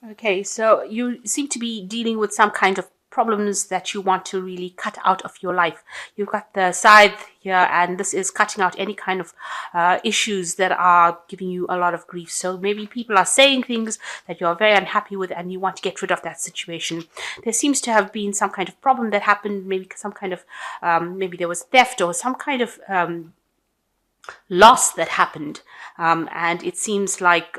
Okay, so you seem to be dealing with some kind of problems that you want to really cut out of your life. You've got the scythe here, and this is cutting out any kind of issues that are giving you a lot of grief. So maybe people are saying things that you're very unhappy with, and you want to get rid of that situation. There seems to have been some kind of problem that happened, maybe some kind of, maybe there was theft or some kind of loss that happened. And it seems like,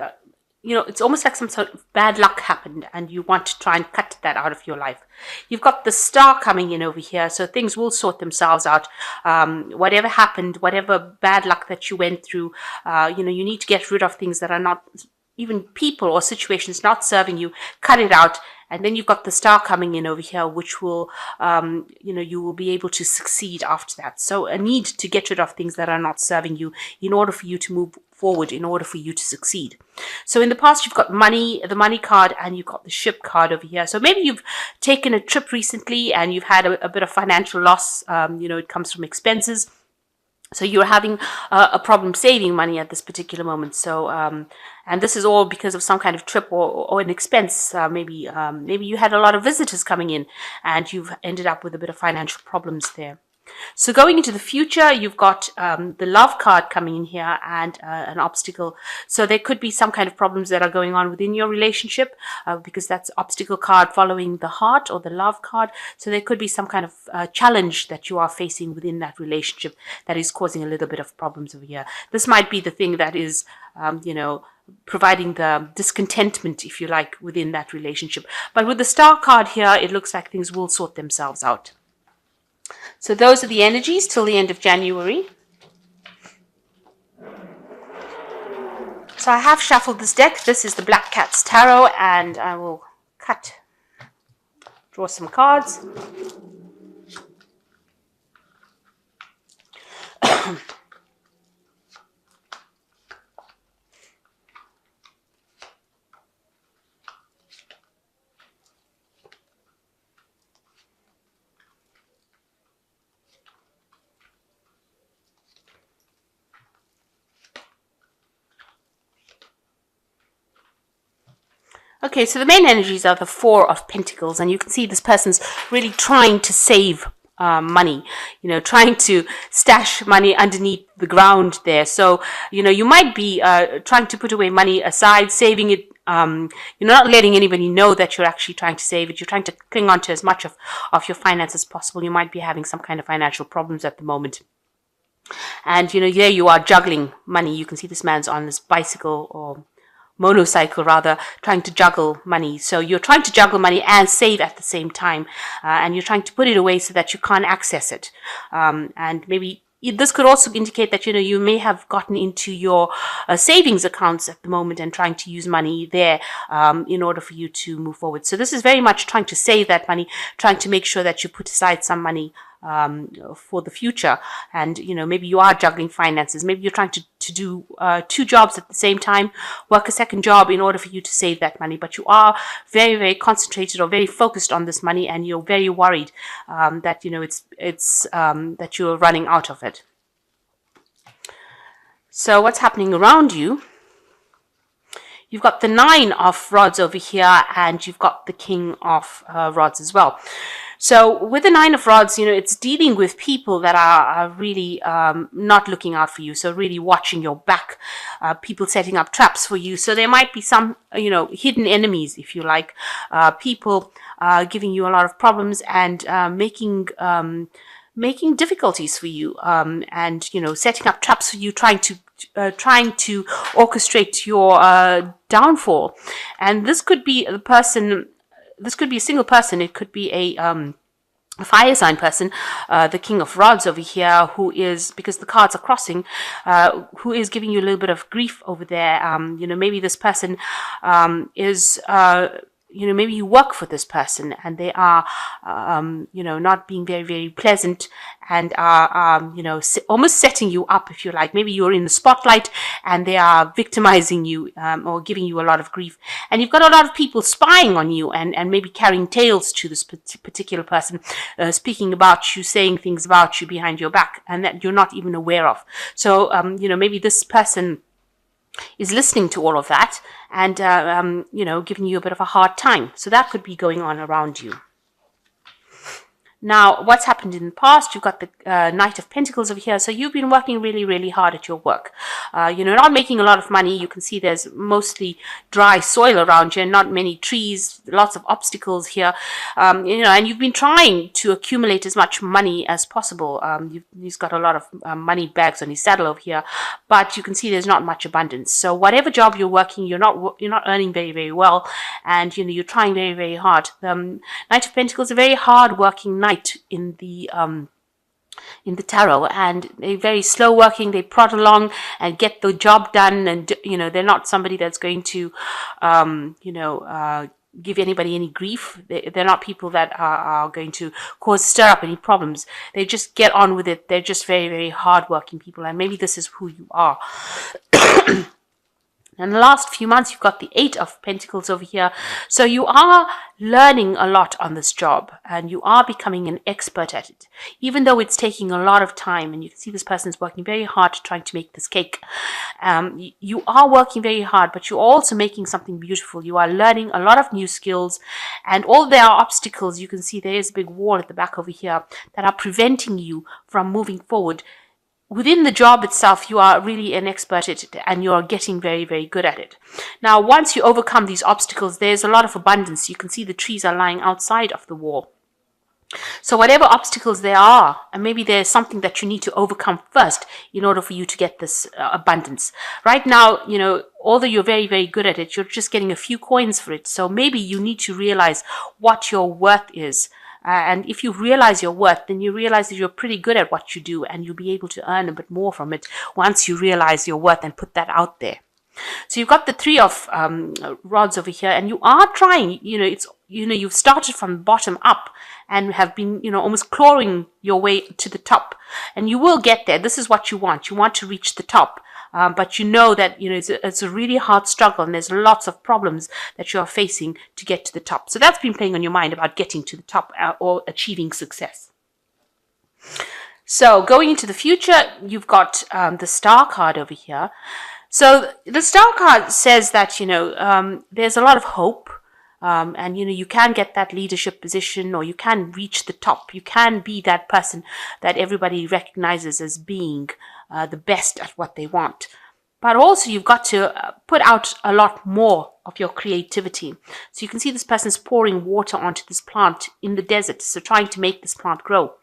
it's almost like some sort of bad luck happened and you want to try and cut that out of your life. You've got the star coming in over here, so things will sort themselves out. Whatever happened, whatever bad luck that you went through, you need to get rid of things that are not, even people or situations not serving you, cut it out. And then you've got the star coming in over here, which will, you will be able to succeed after that. So a need to get rid of things that are not serving you in order for you to move forward, in order for you to succeed. So in the past, you've got money, the money card, and you've got the ship card over here. So maybe you've taken a trip recently and you've had a bit of financial loss. It comes from expenses. So you're having a problem saving money at this particular moment. So, and this is all because of some kind of trip or an expense. Maybe you had a lot of visitors coming in and you've ended up with a bit of financial problems there. So going into the future, you've got the love card coming in here and an obstacle. So there could be some kind of problems that are going on within your relationship because that's obstacle card following the heart or the love card. So there could be some kind of challenge that you are facing within that relationship that is causing a little bit of problems over here. This might be the thing that is, providing the discontentment, if you like, within that relationship. But with the star card here, it looks like things will sort themselves out. So those are the energies till the end of January. So I have shuffled this deck. This is the Black Cat's Tarot, and I will draw some cards. Okay, so the main energies are the Four of Pentacles, and you can see this person's really trying to save money, trying to stash money underneath the ground there. So, you might be trying to put away money aside, saving it. You're not letting anybody know that you're actually trying to save it. You're trying to cling on to as much of your finances as possible. You might be having some kind of financial problems at the moment. And, there you are juggling money. You can see this man's on this bicycle or motorcycle rather, trying to juggle money. So you're trying to juggle money and save at the same time, and you're trying to put it away so that you can't access it. And maybe this could also indicate that you may have gotten into your savings accounts at the moment and trying to use money there in order for you to move forward. So this is very much trying to save that money, trying to make sure that you put aside some money for the future. And maybe you are juggling finances. Maybe you're trying to do two jobs at the same time, work a second job in order for you to save that money, but you are very, very concentrated or very focused on this money, and you're very worried that it's that you're running out of it. So what's happening around you? You've got the Nine of Rods over here, and you've got the King of Rods as well. So with the Nine of Rods, it's dealing with people that are really not looking out for you. So really watching your back, people setting up traps for you. So there might be some, hidden enemies, if you like, people giving you a lot of problems and making difficulties for you, and setting up traps for you, trying to orchestrate your downfall. And this could be a person. This could be a single person. It could be a fire sign person, the King of Rods over here, who is, because the cards are crossing, who is giving you a little bit of grief over there. Maybe this person is, maybe you work for this person and they are, not being very, very pleasant and are, almost setting you up, if you like. Maybe you're in the spotlight and they are victimizing you or giving you a lot of grief. And you've got a lot of people spying on you and maybe carrying tales to this particular person, speaking about you, saying things about you behind your back and that you're not even aware of. So, maybe this person is listening to all of that and, giving you a bit of a hard time. So that could be going on around you. Now, what's happened in the past? You've got the Knight of Pentacles over here. So you've been working really, really hard at your work. Not making a lot of money. You can see there's mostly dry soil around you, not many trees, lots of obstacles here. And you've been trying to accumulate as much money as possible. He's got a lot of money bags on his saddle over here, but you can see there's not much abundance. So whatever job you're working, you're not earning very, very well, and you're trying very, very hard. Knight of Pentacles is a very hard working knight in the tarot, and they're very slow working. They prod along and get the job done, and they're not somebody that's going to give anybody any grief. They're not people that are going to stir up any problems. They just get on with it. They're just very, very hard working people, and maybe this is who you are. In the last few months, you've got the Eight of Pentacles over here. So you are learning a lot on this job, and you are becoming an expert at it, even though it's taking a lot of time. And you can see this person is working very hard trying to make this cake. You are working very hard, but you're also making something beautiful. You are learning a lot of new skills, and although there are obstacles, you can see there is a big wall at the back over here that are preventing you from moving forward. Within the job itself, you are really an expert at it, and you are getting very, very good at it. Now, once you overcome these obstacles, there's a lot of abundance. You can see the trees are lying outside of the wall. So whatever obstacles there are, and maybe there's something that you need to overcome first in order for you to get this abundance. Right now, although you're very, very good at it, you're just getting a few coins for it. So maybe you need to realize what your worth is. And if you realize your worth, then you realize that you're pretty good at what you do, and you'll be able to earn a bit more from it once you realize your worth and put that out there. So you've got the Three of Rods over here, and you are trying. You've started from the bottom up and have been, almost clawing your way to the top, and you will get there. This is what you want. You want to reach the top. But you know that it's a really hard struggle, and there's lots of problems that you are facing to get to the top. So that's been playing on your mind about getting to the top or achieving success. So going into the future, you've got the Star card over here. So the Star card says that there's a lot of hope. And you can get that leadership position, or you can reach the top. You can be that person that everybody recognizes as being the best at what they want. But also you've got to put out a lot more of your creativity. So you can see this person's pouring water onto this plant in the desert, so trying to make this plant grow.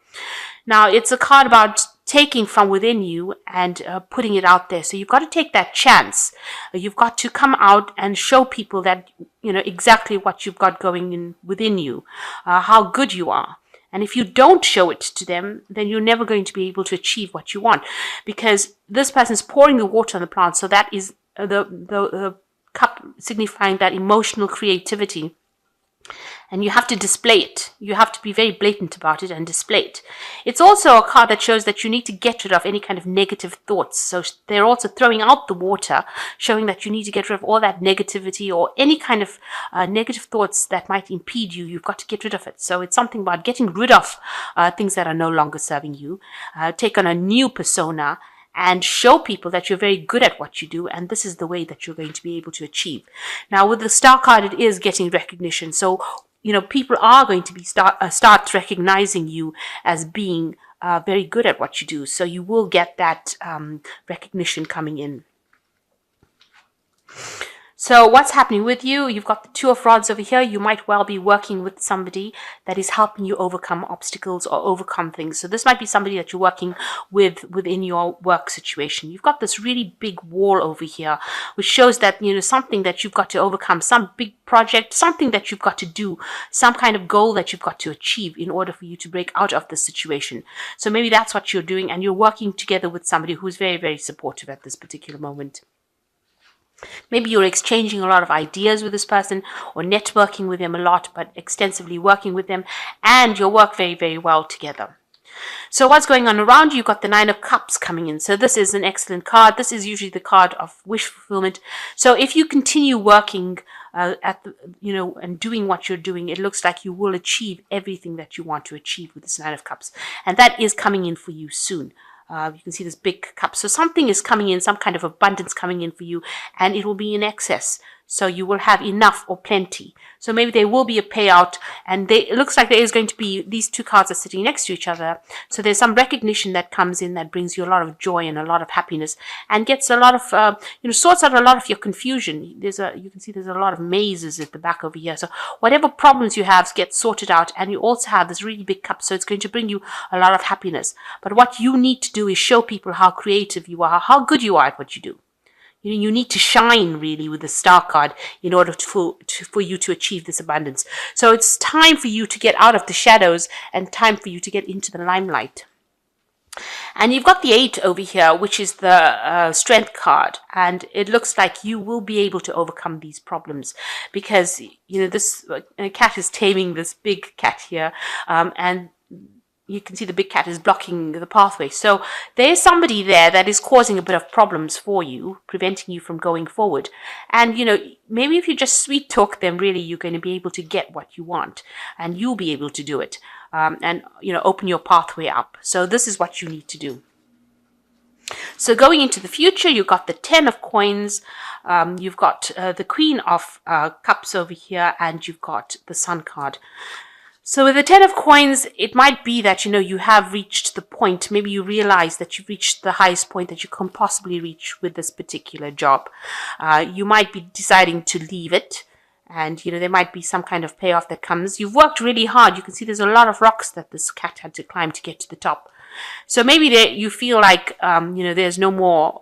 Now, it's a card about taking from within you and putting it out there. So you've got to take that chance. You've got to come out and show people that, exactly what you've got going in within you, how good you are. And if you don't show it to them, then you're never going to be able to achieve what you want, because this person is pouring the water on the plant. So that is the cup signifying that emotional creativity. And you have to display it. You have to be very blatant about it and display it. It's also a card that shows that you need to get rid of any kind of negative thoughts. So they're also throwing out the water, showing that you need to get rid of all that negativity or any kind of negative thoughts that might impede you. You've got to get rid of it. So it's something about getting rid of things that are no longer serving you. Take on a new persona and show people that you're very good at what you do, and this is the way that you're going to be able to achieve. Now, with the Star card, it is getting recognition. So people are going to be start recognizing you as being very good at what you do. So you will get that recognition coming in. So what's happening with you? You've got the Two of Rods over here. You might well be working with somebody that is helping you overcome obstacles or overcome things. So this might be somebody that you're working with within your work situation. You've got this really big wall over here, which shows that, something that you've got to overcome, some big project, something that you've got to do, some kind of goal that you've got to achieve in order for you to break out of this situation. So maybe that's what you're doing, and you're working together with somebody who's very, very supportive at this particular moment. Maybe you're exchanging a lot of ideas with this person, or networking with them a lot, but extensively working with them, and you'll work very, very well together. So what's going on around you? You've got the Nine of Cups coming in. So this is an excellent card. This is usually the card of wish fulfillment. So if you continue working and doing what you're doing, it looks like you will achieve everything that you want to achieve with this Nine of Cups. And that is coming in for you soon. You can see this big cup. So something is coming in, some kind of abundance coming in for you, and it will be in excess. So you will have enough or plenty. So maybe there will be a payout, and it looks like there is going to be, these two cards are sitting next to each other. So there's some recognition that comes in that brings you a lot of joy and a lot of happiness, and gets a lot of, sorts out a lot of your confusion. You can see there's a lot of mazes at the back over here. So whatever problems you have get sorted out, and you also have this really big cup. So it's going to bring you a lot of happiness. But what you need to do is show people how creative you are, how good you are at what you do. You need to shine really with the star card in order for you to achieve this abundance. So it's time for you to get out of the shadows and time for you to get into the limelight. And you've got the 8 over here, which is the strength card. And it looks like you will be able to overcome these problems because, this cat is taming this big cat here. And you can see the big cat is blocking the pathway. So there's somebody there that is causing a bit of problems for you, preventing you from going forward. And, maybe if you just sweet talk them, really, you're going to be able to get what you want, and you'll be able to do it. And open your pathway up. So this is what you need to do. So going into the future, you've got the 10 of coins, you've got the Queen of Cups over here, and you've got the Sun card. So with the 10 of coins, it might be that, you have reached the point. Maybe you realize that you've reached the highest point that you can possibly reach with this particular job. You might be deciding to leave it. And, there might be some kind of payoff that comes. You've worked really hard. You can see there's a lot of rocks that this cat had to climb to get to the top. So maybe you feel like, there's no more,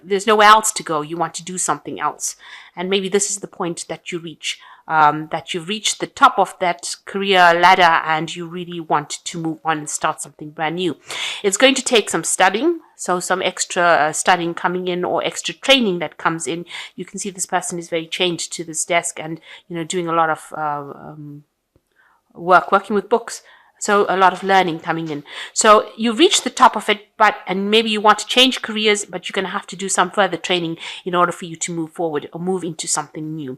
there's nowhere else to go. You want to do something else. And maybe this is the point that you reach. That you've reached the top of that career ladder and you really want to move on and start something brand new. It's going to take some studying, so some extra studying coming in or extra training that comes in. You can see this person is very chained to this desk and, doing a lot of working with books. So a lot of learning coming in. So you've reached the top of it, and maybe you want to change careers, but you're going to have to do some further training in order for you to move forward or move into something new.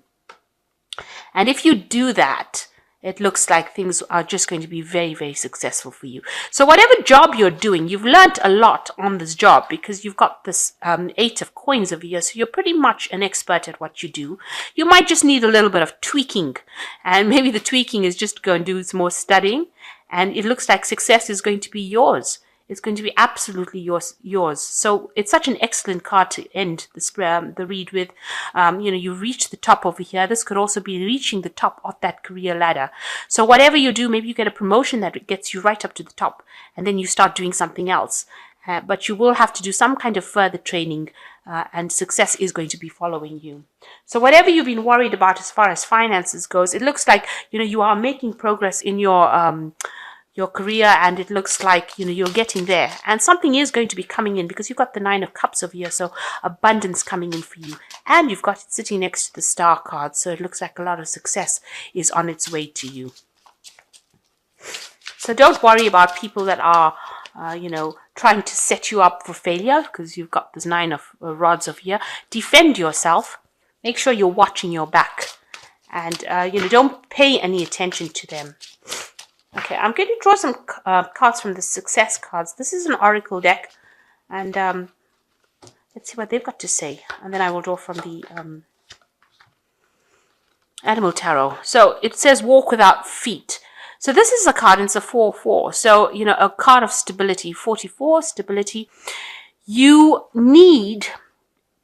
And if you do that, it looks like things are just going to be very, very successful for you. So whatever job you're doing, you've learned a lot on this job because you've got this 8 of coins over here. So you're pretty much an expert at what you do. You might just need a little bit of tweaking. And maybe the tweaking is just go and do some more studying. And it looks like success is going to be yours. It's going to be absolutely yours. So it's such an excellent card to end the read with. You reach the top over here. This could also be reaching the top of that career ladder. So whatever you do, maybe you get a promotion that gets you right up to the top, and then you start doing something else. But you will have to do some kind of further training, and success is going to be following you. So whatever you've been worried about as far as finances goes, it looks like you are making progress in your career, and it looks like you're getting there, and something is going to be coming in because you've got the 9 of Cups over here, so abundance coming in for you, and you've got it sitting next to the Star card, so it looks like a lot of success is on its way to you. So don't worry about people that are trying to set you up for failure, because you've got this 9 of rods over here. Defend yourself. Make sure you're watching your back, and don't pay any attention to them. Okay, I'm going to draw some cards from the success cards. This is an oracle deck, and let's see what they've got to say. And then I will draw from the animal tarot. So it says walk without feet. So this is a card, and it's a 4/4. So, a card of stability, 44, stability. You need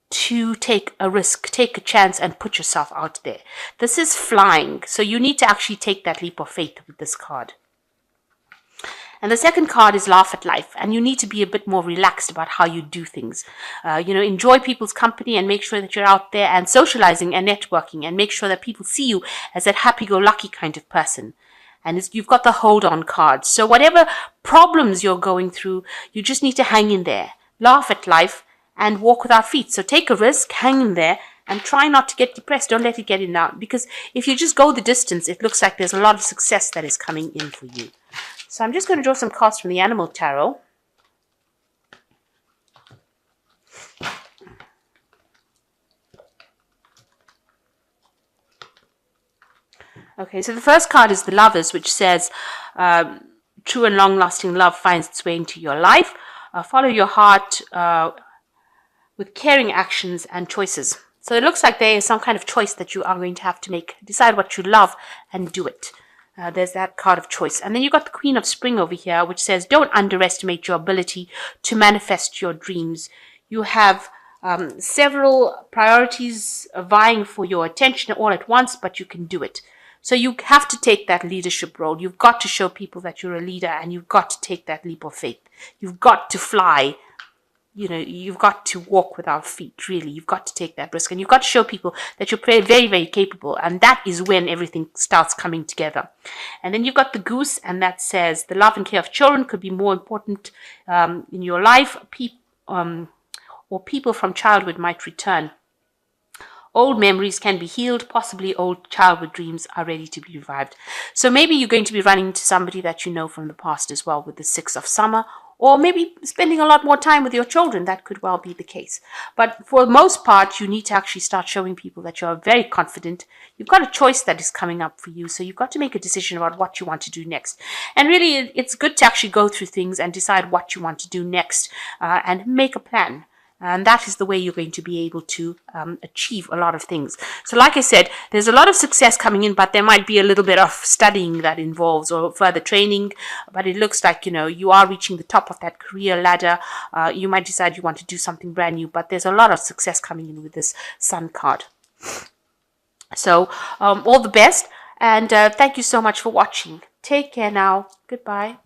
to take a risk, take a chance, and put yourself out there. This is flying, so you need to actually take that leap of faith with this card. And the second card is laugh at life, and you need to be a bit more relaxed about how you do things. Enjoy people's company and make sure that you're out there and socializing and networking, and make sure that people see you as that happy-go-lucky kind of person. And you've got the hold on card. So whatever problems you're going through, you just need to hang in there, laugh at life, and walk without feet. So take a risk, hang in there, and try not to get depressed. Don't let it get in out, because if you just go the distance, it looks like there's a lot of success that is coming in for you. So I'm just going to draw some cards from the animal tarot. Okay, so the first card is the Lovers, which says true and long-lasting love finds its way into your life. follow your heart with caring actions and choices. So it looks like there is some kind of choice that you are going to have to make. Decide what you love and do it. There's that card of choice. And then you've got the Queen of Spring over here, which says, don't underestimate your ability to manifest your dreams. You have several priorities vying for your attention all at once, but you can do it. So you have to take that leadership role. You've got to show people that you're a leader, and you've got to take that leap of faith. You've got to fly. You've got to walk with our feet, really. You've got to take that risk, and you've got to show people that you're very, very capable, and that is when everything starts coming together. And then you've got the Goose, and that says the love and care of children could be more important in your life, or people from childhood might return. Old memories can be healed. Possibly old childhood dreams are ready to be revived. So maybe you're going to be running into somebody that you know from the past as well with the Six of Summer, or maybe spending a lot more time with your children. That could well be the case. But for the most part, you need to actually start showing people that you're very confident. You've got a choice that is coming up for you. So you've got to make a decision about what you want to do next. And really, it's good to actually go through things and decide what you want to do next and make a plan. And that is the way you're going to be able to achieve a lot of things. So like I said, there's a lot of success coming in, but there might be a little bit of studying that involves or further training. But it looks like, you are reaching the top of that career ladder. You might decide you want to do something brand new, but there's a lot of success coming in with this Sun card. So all the best. And thank you so much for watching. Take care now. Goodbye.